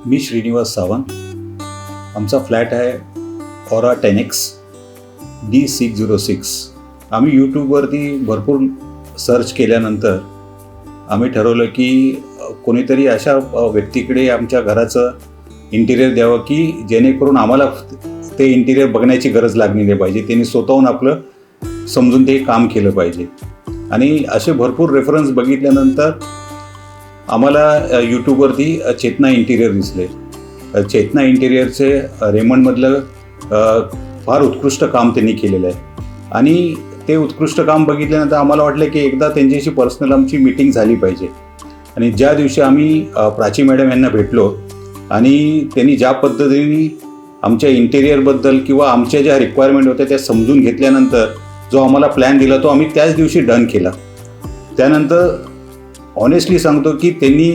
मी श्रीनिवास सावंत. आमचा फ्लॅट आहे aura 10X D606. आम्ही यूट्यूबवरती भरपूर सर्च केल्यानंतर आम्ही ठरवलं की कोणीतरी अशा व्यक्तीकडे आमच्या घराचं इंटिरियर द्यावं की जेणेकरून आम्हाला ते इंटिरियर बघण्याची गरज लागली नाही पाहिजे. त्यांनी स्वतःहून आपलं समजून ते काम केलं पाहिजे. आणि असे भरपूर रेफरन्स बघितल्यानंतर आम्हाला यूट्यूबवरती चेतना इंटिरियर दिसले. चेतना इंटिरियरचे रेमंडमधलं फार उत्कृष्ट काम त्यांनी केलेलं आहे. आणि ते उत्कृष्ट काम बघितल्यानंतर आम्हाला वाटलं की एकदा त्यांच्याशी पर्सनल आमची मीटिंग झाली पाहिजे. आणि ज्या दिवशी आम्ही प्राची मॅडम यांना भेटलो आणि त्यांनी ज्या पद्धतीने आमच्या इंटिरियरबद्दल किंवा आमच्या ज्या रिक्वायरमेंट होत्या त्या समजून घेतल्यानंतर जो आम्हाला प्लॅन दिला तो आम्ही त्याच दिवशी डन केला. त्यानंतर ऑनेस्टली सांगतो की त्यांनी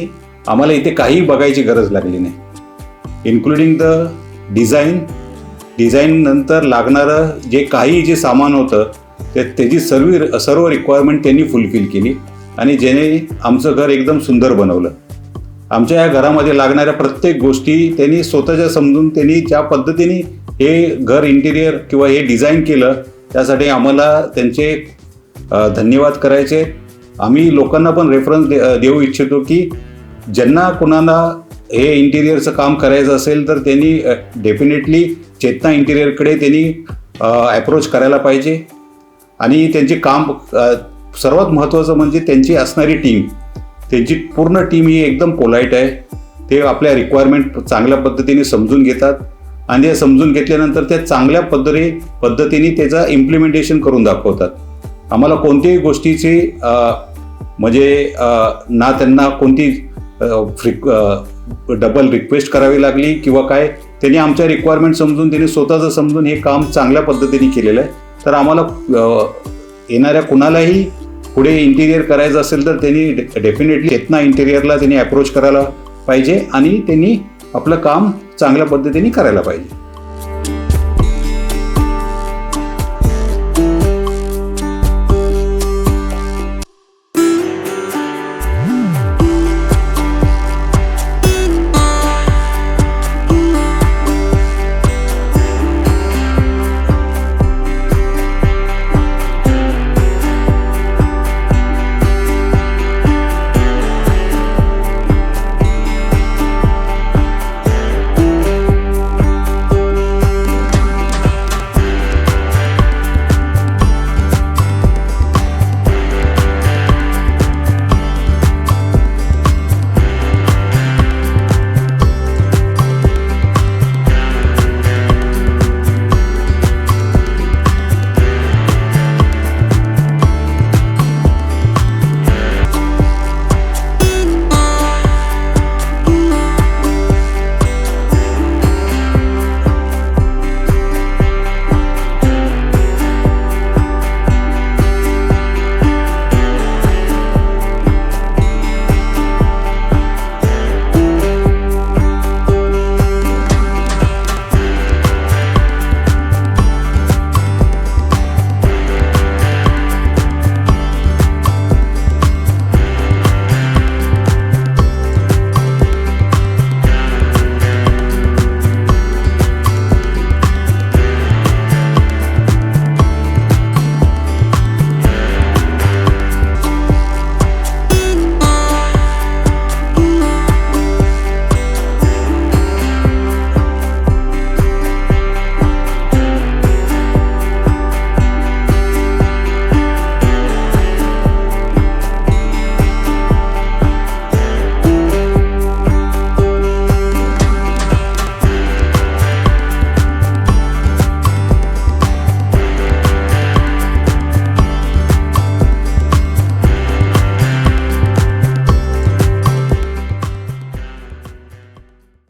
आम्हाला इथे काही बघायची गरज लागली नाही, इन्क्लुडिंग द डिझाईन नंतर लागणारं जे सामान होतं त्याची सर्व रिक्वायरमेंट त्यांनी फुलफिल केली आणि ज्याने आमचं घर एकदम सुंदर बनवलं. आमच्या या घरामध्ये लागणाऱ्या प्रत्येक गोष्टी त्यांनी स्वतःच्या समजून त्यांनी ज्या पद्धतीने हे घर इंटिरियर किंवा हे डिझाईन केलं त्यासाठी आम्हाला त्यांचे धन्यवाद करायचे. आम्ही लोकांना पण रेफरन्स देऊ इच्छितो की ज्यांना कोणाला हे इंटिरियरचं काम करायचं असेल तर त्यांनी डेफिनेटली चेतना इंटिरियरकडे त्यांनी ॲप्रोच करायला पाहिजे. आणि त्यांचे काम सर्वात महत्त्वाचं म्हणजे त्यांची असणारी टीम, त्यांची पूर्ण टीम ही एकदम पोलाईट आहे. ते आपल्या रिक्वायरमेंट चांगल्या पद्धतीने समजून घेतात आणि ते समजून घेतल्यानंतर त्या चांगल्या पद्धतीने त्याचं इम्प्लिमेंटेशन करून दाखवतात. आम्हाला कोणत्याही गोष्टीची म्हणजे ना त्यांना कोणती डबल रिक्वेस्ट करावी लागली किंवा काय, त्यांनी आमच्या रिक्वायरमेंट समजून त्यांनी स्वतःचं समजून हे काम चांगल्या पद्धतीने केलेलं आहे. तर आम्हाला येणाऱ्या कुणालाही पुढे इंटिरियर करायचं असेल तर त्यांनी डेफिनेटली चेतना इंटिरियरला त्यांनी अप्रोच करायला पाहिजे आणि त्यांनी आपलं काम चांगल्या पद्धतीने करायला पाहिजे.